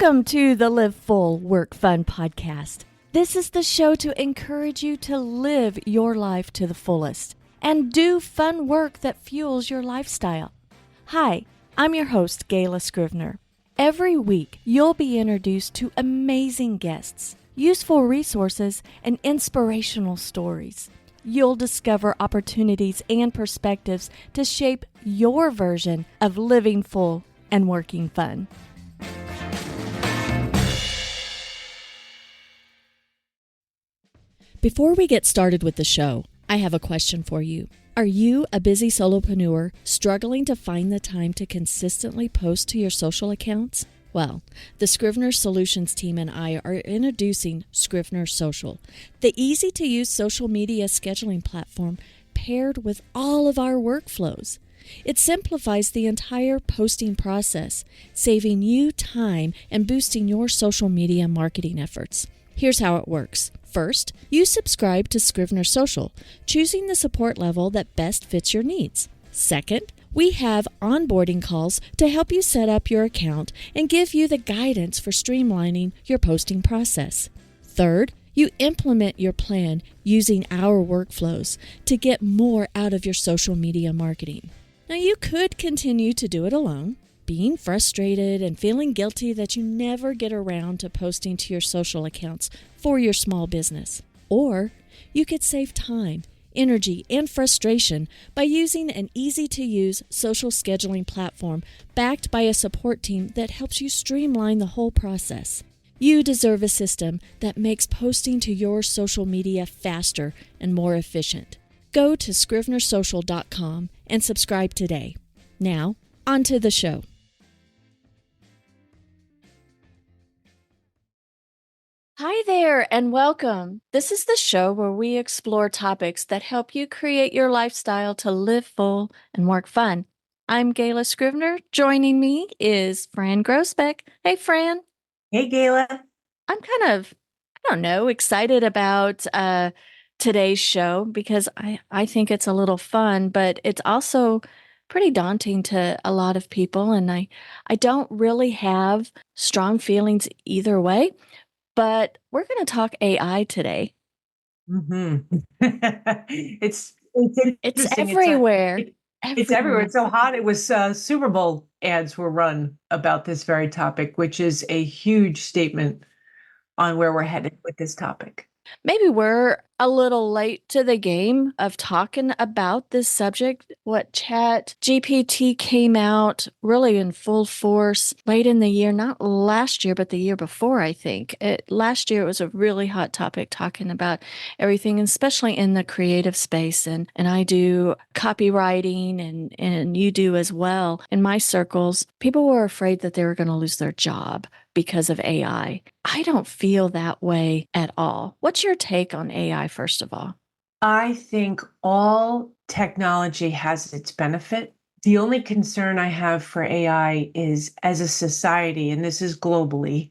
Welcome to the Live Full, Work Fun podcast. This is the show to encourage you to live your life to the fullest and do fun work that fuels your lifestyle. Hi, I'm your host, Gayla Scrivener. Every week, you'll be introduced to amazing guests, useful resources, and inspirational stories. You'll discover opportunities and perspectives to shape your version of living full and working fun. Before we get started with the show, I have a question for you. Are you a busy solopreneur struggling to find the time to consistently post to your social accounts? Well, the Scrivener Solutions team and I are introducing Scrivener Social, the easy-to-use social media scheduling platform paired with all of our workflows. It simplifies the entire posting process, saving you time and boosting your social media marketing efforts. Here's how it works. First, you subscribe to Scrivener Social, choosing the support level that best fits your needs. Second, we have onboarding calls to help you set up your account and give you the guidance for streamlining your posting process. Third, you implement your plan using our workflows to get more out of your social media marketing. Now, you could continue to do it alone, being frustrated and feeling guilty that you never get around to posting to your social accounts for your small business. Or you could save time, energy, and frustration by using an easy-to-use social scheduling platform backed by a support team that helps you streamline the whole process. You deserve a system that makes posting to your social media faster and more efficient. Go to scrivenersocial.com and subscribe today. Now, on to the show. Hi there and welcome. This is the show where we explore topics that help you create your lifestyle to live full and work fun. I'm Gayla Scrivener. Joining me is Fran Groesbeck. Hey, Fran. Hey, Gayla. I'm excited about today's show because I think it's a little fun, but it's also pretty daunting to a lot of people, and I don't really have strong feelings either way. But we're going to talk AI today. Mm-hmm. It's interesting. Everywhere. It's everywhere. It's so hot. It was Super Bowl ads were run about this very topic, which is a huge statement on where we're headed with this topic. Maybe we're a little late to the game of talking about this subject. Chat GPT came out really in full force late in the year, not last year, but the year before, I think. Last year, it was a really hot topic talking about everything, especially in the creative space. And I do copywriting and you do as well. In my circles, people were afraid that they were going to lose their job because of AI. I don't feel that way at all. What's your take on AI, first of all? I think all technology has its benefit. The only concern I have for AI is as a society, and this is globally,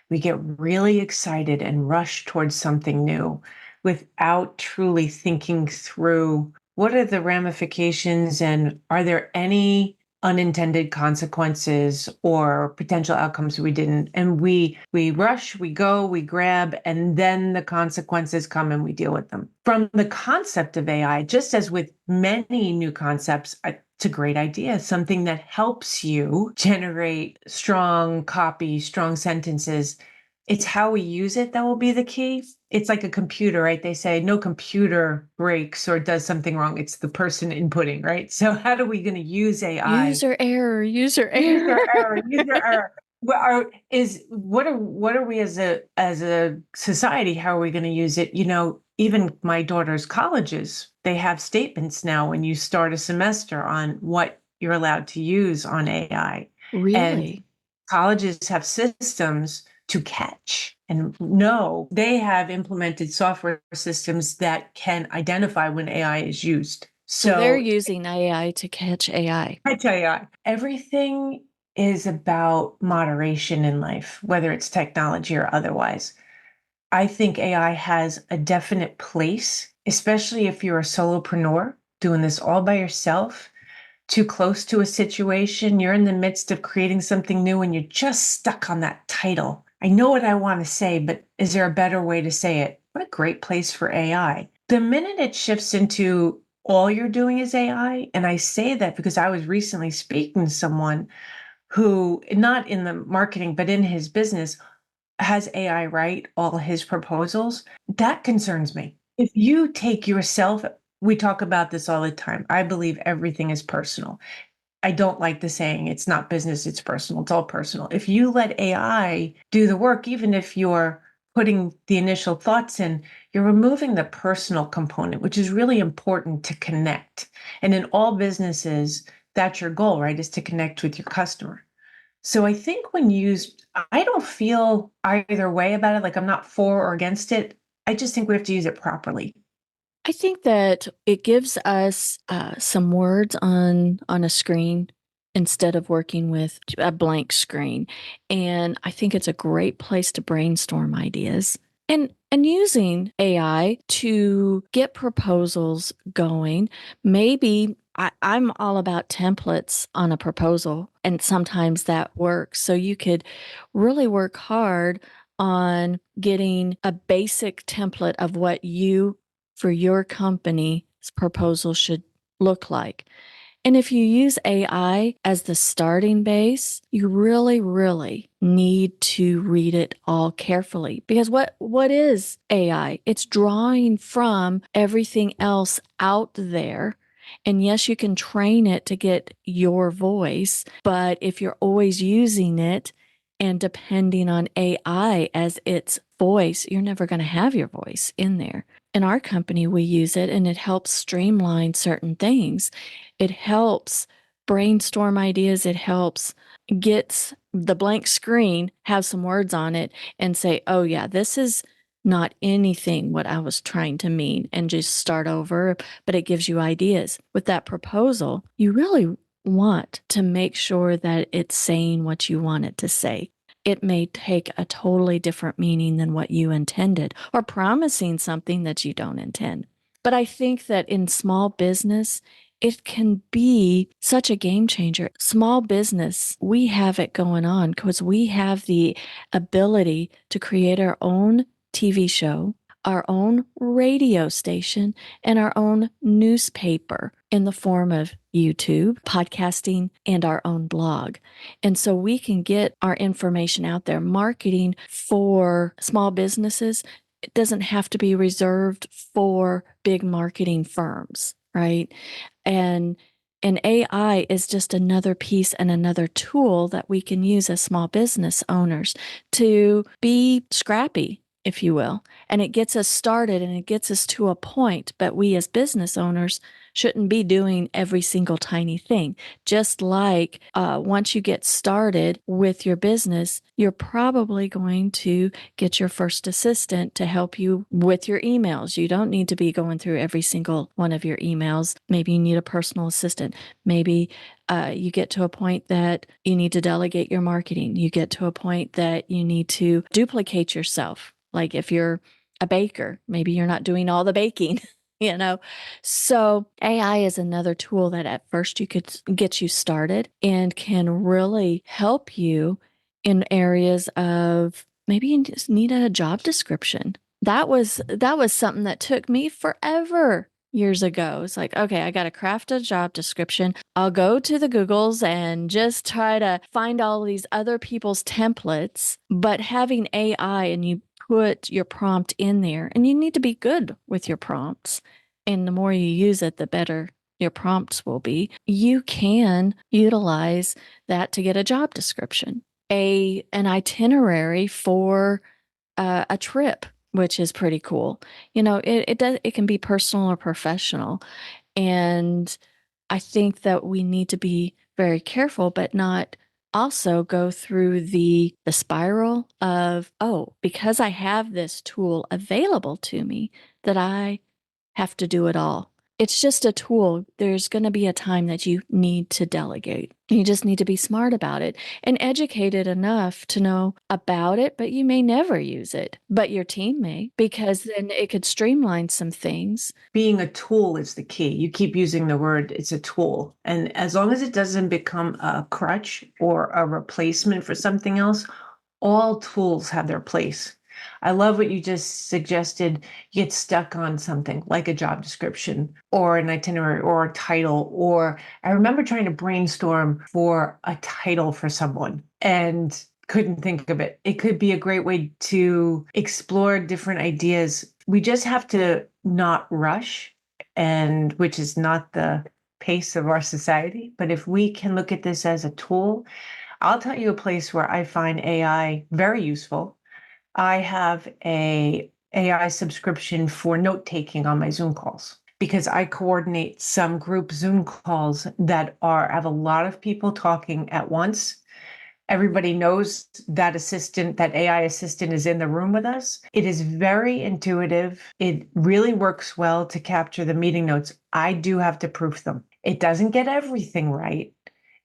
we get really excited and rush towards something new without truly thinking through what are the ramifications and are there any unintended consequences or potential outcomes we didn't. And we rush, we go, we grab, and then the consequences come and we deal with them. From the concept of AI, just as with many new concepts, it's a great idea, something that helps you generate strong copy, strong sentences. It's how we use it that will be the key. It's like a computer, right? They say no computer breaks or does something wrong. It's the person inputting, right? So how are we going to use AI? User error. What are we as a society? How are we going to use it? You know, even my daughter's colleges, they have statements now when you start a semester on what you're allowed to use on AI. Really? And colleges have systems to catch and know. They have implemented software systems that can identify when AI is used. So they're using AI to catch AI. Catch AI. Everything is about moderation in life, whether it's technology or otherwise. I think AI has a definite place, especially if you're a solopreneur doing this all by yourself, too close to a situation. You're in the midst of creating something new and you're just stuck on that title. I know what I want to say, but is there a better way to say it? What a great place for AI. The minute it shifts into all you're doing is AI, and I say that because I was recently speaking to someone who, not in the marketing, but in his business, has AI write all his proposals. That concerns me. If you take yourself, we talk about this all the time. I believe everything is personal. I don't like the saying it's not business, it's personal. It's all personal. If you let AI do the work, even if you're putting the initial thoughts in, you're removing the personal component, which is really important to connect. And in all businesses, that's your goal, right? Is to connect with your customer. So I think when used, I don't feel either way about it. Like I'm not for or against it. I just think we have to use it properly. I think that it gives us some words on a screen instead of working with a blank screen. And I think it's a great place to brainstorm ideas. And using AI to get proposals going, maybe I'm all about templates on a proposal, and sometimes that works. So you could really work hard on getting a basic template of what you for your company's proposal should look like. And if you use AI as the starting base, you really, really need to read it all carefully. Because what is AI? It's drawing from everything else out there. And yes, you can train it to get your voice, but if you're always using it and depending on AI as its voice, you're never going to have your voice in there. In our company, we use it and it helps streamline certain things. It helps brainstorm ideas. It helps get the blank screen, have some words on it, and say, oh, yeah, this is not anything what I was trying to mean, and just start over. But it gives you ideas. With that proposal, you really want to make sure that it's saying what you want it to say. It may take a totally different meaning than what you intended, or promising something that you don't intend. But I think that in small business, it can be such a game changer. Small business, we have it going on because we have the ability to create our own TV show, our own radio station, and our own newspaper in the form of YouTube, podcasting, and our own blog. And so we can get our information out there. Marketing for small businesses, it doesn't have to be reserved for big marketing firms, right? And AI is just another piece and another tool that we can use as small business owners to be scrappy, if you will. And it gets us started and it gets us to a point, but we as business owners shouldn't be doing every single tiny thing. Just like once you get started with your business, you're probably going to get your first assistant to help you with your emails. You don't need to be going through every single one of your emails. Maybe you need a personal assistant. Maybe you get to a point that you need to delegate your marketing. You get to a point that you need to duplicate yourself. Like if you're a baker, maybe you're not doing all the baking. So AI is another tool that at first you could get you started and can really help you in areas of maybe you just need a job description. That was something that took me forever years ago. It's like, okay, I got to craft a job description. I'll go to the Googles and just try to find all these other people's templates, but having AI and you put your prompt in there, and you need to be good with your prompts. And the more you use it, the better your prompts will be. You can utilize that to get a job description, an itinerary for a trip, which is pretty cool. It can be personal or professional. And I think that we need to be very careful, but not also go through the spiral of, oh, because I have this tool available to me, that I have to do it all. It's just a tool. There's going to be a time that you need to delegate. You just need to be smart about it and educated enough to know about it, but you may never use it. But your team may, because then it could streamline some things. Being a tool is the key. You keep using the word, it's a tool. And as long as it doesn't become a crutch or a replacement for something else, all tools have their place. I love what you just suggested. You get stuck on something like a job description or an itinerary or a title. Or I remember trying to brainstorm for a title for someone and couldn't think of it. It could be a great way to explore different ideas. We just have to not rush, and which is not the pace of our society. But if we can look at this as a tool, I'll tell you a place where I find AI very useful. I have a AI subscription for note taking on my Zoom calls because I coordinate some group Zoom calls that have a lot of people talking at once. Everybody knows that assistant, that AI assistant is in the room with us. It is very intuitive. It really works well to capture the meeting notes. I do have to proof them. It doesn't get everything right.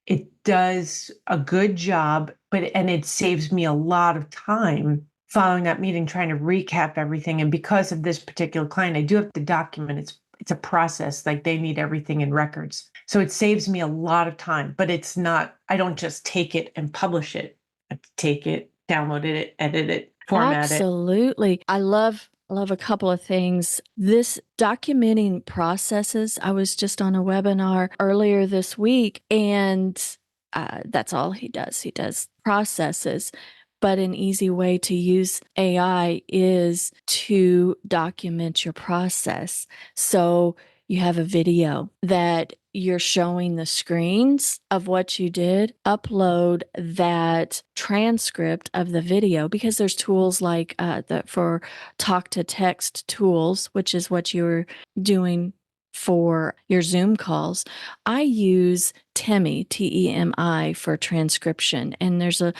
It does a good job, and it saves me a lot of time following that meeting, trying to recap everything. And because of this particular client, I do have to document. It's a process, like they need everything in records. So it saves me a lot of time, but it's not, I don't just take it and publish it. I take it, download it, edit it, format it. Absolutely. I love a couple of things. This documenting processes, I was just on a webinar earlier this week, and that's all he does. He does processes. But an easy way to use AI is to document your process. So you have a video that you're showing the screens of what you did, upload that transcript of the video, because there's tools like for talk to text tools, which is what you're doing for your Zoom calls. I use Temi, Temi, for transcription, and there's a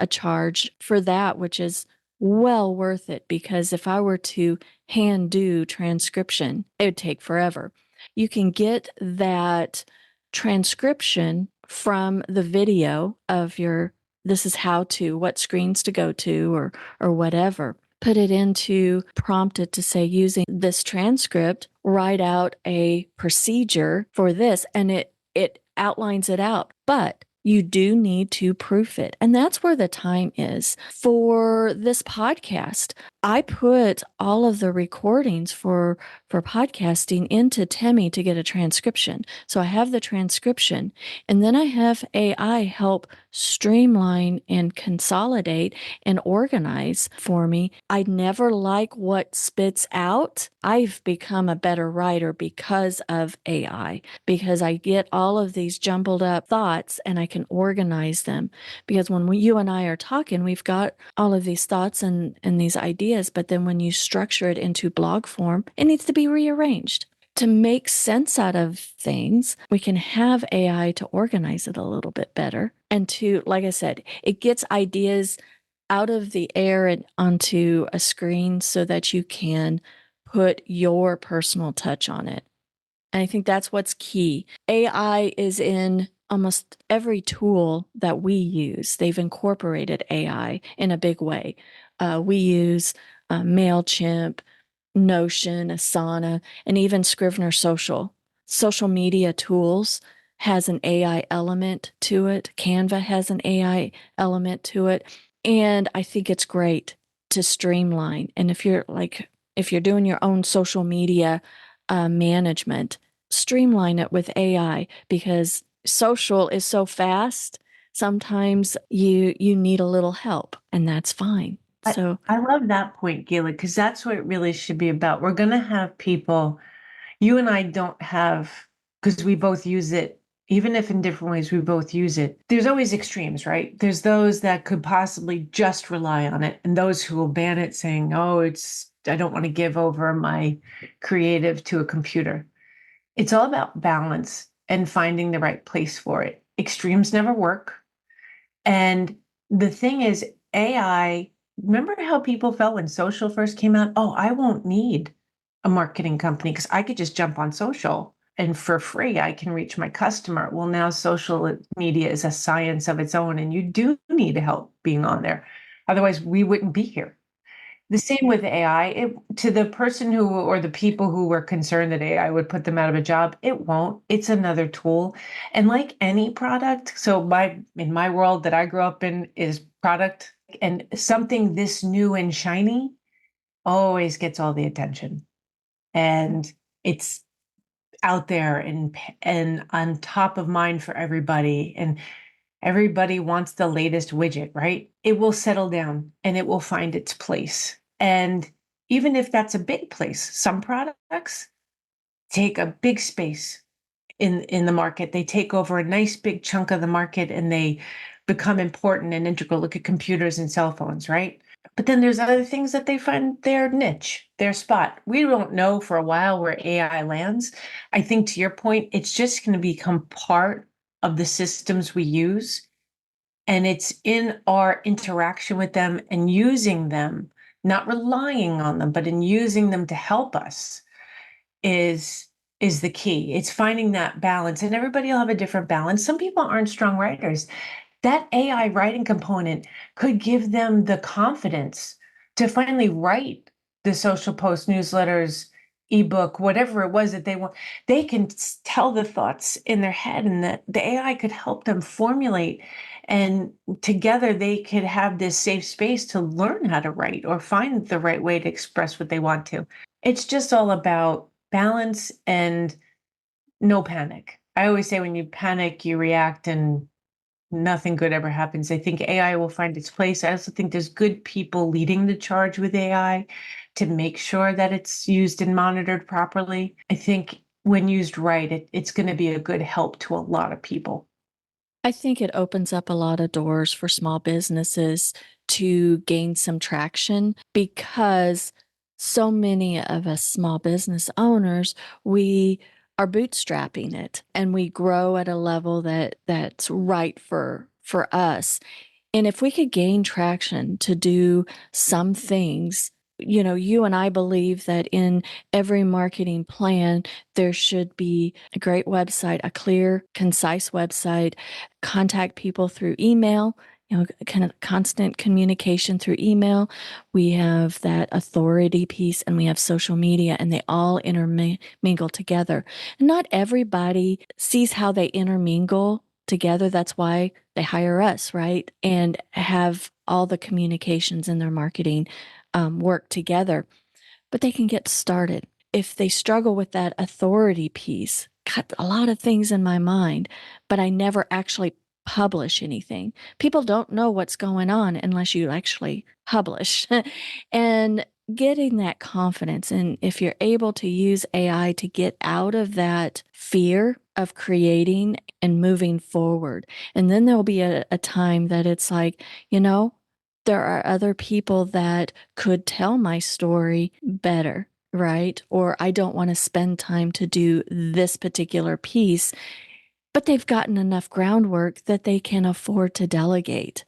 charge for that, which is well worth it, because if I were to hand do transcription, it would take forever. You can get that transcription from the video of this is how to, what screens to go to, or whatever. Put it into, prompt it to say, using this transcript, write out a procedure for this, and it outlines it out. But you do need to proof it. And that's where the time is. For this podcast, I put all of the recordings for podcasting into Temi to get a transcription. So I have the transcription, and then I have AI help streamline and consolidate and organize for me. I never like what spits out. I've become a better writer because of AI, because I get all of these jumbled up thoughts and I can organize them. Because when you and I are talking, we've got all of these thoughts and these ideas, but then when you structure it into blog form, it needs to be rearranged. To make sense out of things, we can have AI to organize it a little bit better. And to, like I said, it gets ideas out of the air and onto a screen so that you can put your personal touch on it. And I think that's what's key. AI is in almost every tool that we use. They've incorporated AI in a big way. We use MailChimp, Notion, Asana, and even Scrivener Social. Social media tools has an AI element to it. Canva has an AI element to it. And I think it's great to streamline. And if you're doing your own social media management, streamline it with AI, because social is so fast. Sometimes you need a little help, and that's fine. So I love that point, Gayla, because that's what it really should be about. We're going to have people, you and I don't have, because we both use it, even if in different ways, we both use it. There's always extremes, right? There's those that could possibly just rely on it, and those who will ban it, saying, oh, I don't want to give over my creative to a computer. It's all about balance and finding the right place for it. Extremes never work. And the thing is, AI, remember how people felt when social first came out? Oh, I won't need a marketing company because I could just jump on social and for free I can reach my customer. Well, now social media is a science of its own, and you do need help being on there. Otherwise, we wouldn't be here. The same with AI. To the person who, or the people who were concerned that AI would put them out of a job, it won't. It's another tool. And like any product, so in my world that I grew up in is product, and something this new and shiny always gets all the attention. And it's out there and on top of mind for everybody. And everybody wants the latest widget, right? It will settle down and it will find its place. And even if that's a big place, some products take a big space in the market. They take over a nice big chunk of the market and they become important and integral. Look at computers and cell phones, right? But then there's other things that they find their niche, their spot. We don't know for a while where AI lands. I think to your point, it's just going to become part of the systems we use. And it's in our interaction with them and using them, not relying on them, but in using them to help us is the key. It's finding that balance, and everybody will have a different balance. Some people aren't strong writers. That AI writing component could give them the confidence to finally write the social post, newsletters, ebook, whatever it was that they want. They can tell the thoughts in their head, and the AI could help them formulate. And together they could have this safe space to learn how to write or find the right way to express what they want to. It's just all about balance and no panic. I always say when you panic, you react and nothing good ever happens. I think AI will find its place. I also think there's good people leading the charge with AI to make sure that it's used and monitored properly. I think when used right, it's going to be a good help to a lot of people. I think it opens up a lot of doors for small businesses to gain some traction because so many of us small business owners, we are bootstrapping it and we grow at a level that's right for us. And if we could gain traction to do some things, you and I believe that in every marketing plan, there should be a great website, a clear, concise website, contact people through email, kind of constant communication through email. We have that authority piece and we have social media, and they all intermingle together. And not everybody sees how they intermingle together. That's why they hire us, right? And have all the communications in their marketing work together. But they can get started. If they struggle with that authority piece, got a lot of things in my mind, but I never actually publish anything. People don't know what's going on unless you actually publish. And getting that confidence, and if you're able to use AI to get out of that fear of creating and moving forward, and then there'll be a time that it's like, there are other people that could tell my story better, right? Or I don't want to spend time to do this particular piece, but they've gotten enough groundwork that they can afford to delegate.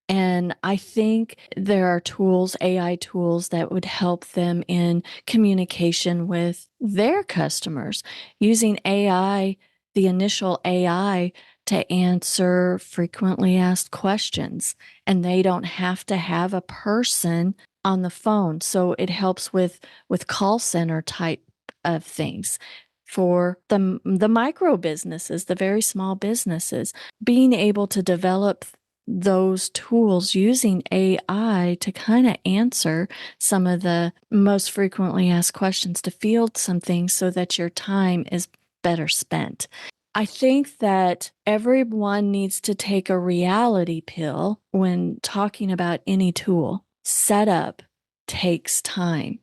And I think there are tools, AI tools, that would help them in communication with their customers using AI, the initial AI, to answer frequently asked questions. And they don't have to have a person on the phone. So it helps with call center type of things. For the micro businesses, the very small businesses, being able to develop those tools using AI to kind of answer some of the most frequently asked questions, to field some things so that your time is better spent. I think that everyone needs to take a reality pill when talking about any tool. Setup takes time.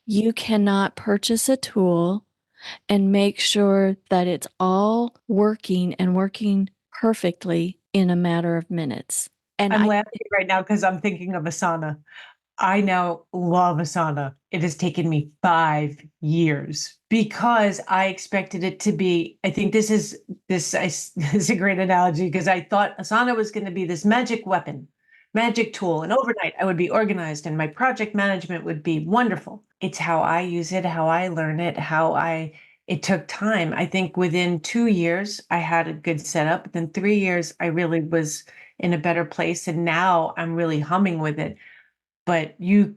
You cannot purchase a tool and make sure that it's all working and working perfectly in a matter of minutes. And I'm laughing right now because I'm thinking of Asana. I now love Asana. It has taken me 5 years because I expected it to be. I think this is a great analogy because I thought Asana was going to be this magic weapon, magic tool. And overnight, I would be organized and my project management would be wonderful. It's how I use it, how I learn it, it took time. I think within 2 years, I had a good setup. Then 3 years, I really was in a better place. And now I'm really humming with it. But you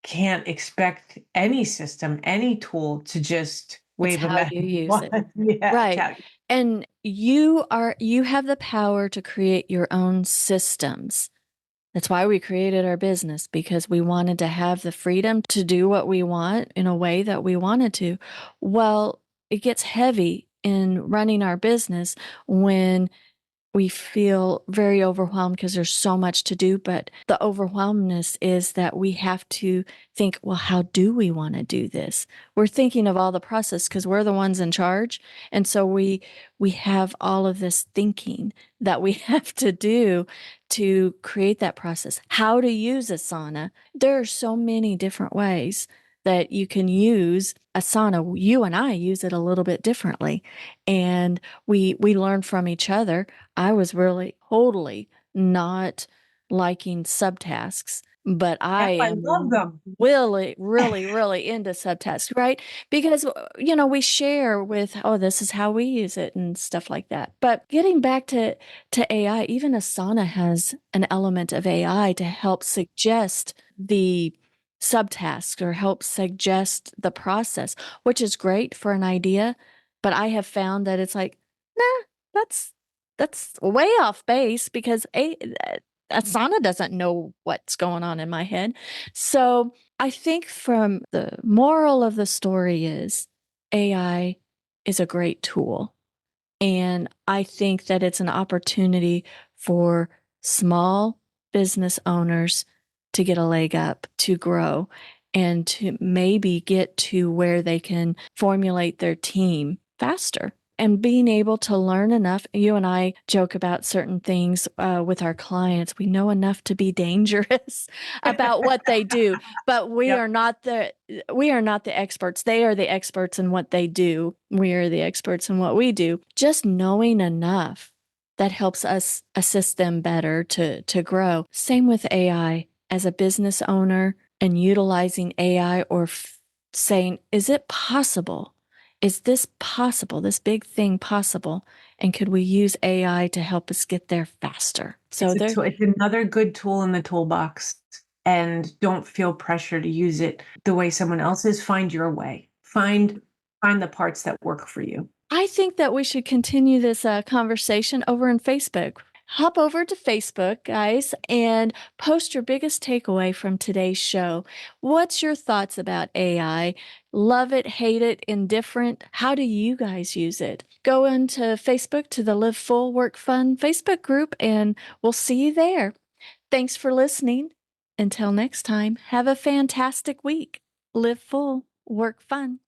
can't expect any system, any tool to just It's wave a how magic you use it. wand. Yeah, it's Right. how And you have the power to create your own systems. That's why we created our business, because we wanted to have the freedom to do what we want in a way that we wanted to. Well, it gets heavy in running our business when we feel very overwhelmed because there's so much to do. But the overwhelmedness is that we have to think, well, how do we want to do this? We're thinking of all the process because we're the ones in charge. And so we have all of this thinking that we have to do to create that process. How to use Asana. There are so many different ways that you can use Asana. You and I use it a little bit differently. And we learn from each other. I was really totally not liking subtasks, but I I am love them. really, really, really into subtasks, right? Because, we share with, oh, this is how we use it and stuff like that. But getting back to AI, even Asana has an element of AI to help suggest the subtasks or help suggest the process, which is great for an idea. But I have found that it's like, nah, that's way off base because Asana doesn't know what's going on in my head. So I think from the moral of the story is AI is a great tool. And I think that it's an opportunity for small business owners to get a leg up, to grow, and to maybe get to where they can formulate their team faster. And being able to learn enough, you and I joke about certain things with our clients. We know enough to be dangerous about what they do, but we Yep. are not the experts. They are the experts in what they do. We are the experts in what we do. Just knowing enough that helps us assist them better to grow. Same with AI. As a business owner and utilizing AI or saying, is it possible? Is this possible? This big thing possible? And could we use AI to help us get there faster? So It's another good tool in the toolbox. And don't feel pressure to use it the way someone else is. Find your way. Find the parts that work for you. I think that we should continue this conversation over on Facebook. Hop over to Facebook, guys, and post your biggest takeaway from today's show. What's your thoughts about AI? Love it, hate it, indifferent? How do you guys use it? Go into Facebook to the Live Full, Work Fun Facebook group, and we'll see you there. Thanks for listening. Until next time, have a fantastic week. Live full, work fun.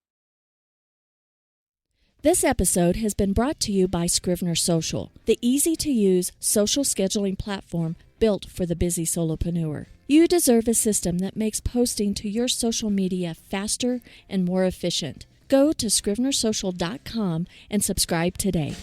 This episode has been brought to you by Scrivener Social, the easy-to-use social scheduling platform built for the busy solopreneur. You deserve a system that makes posting to your social media faster and more efficient. Go to scrivenersocial.com and subscribe today.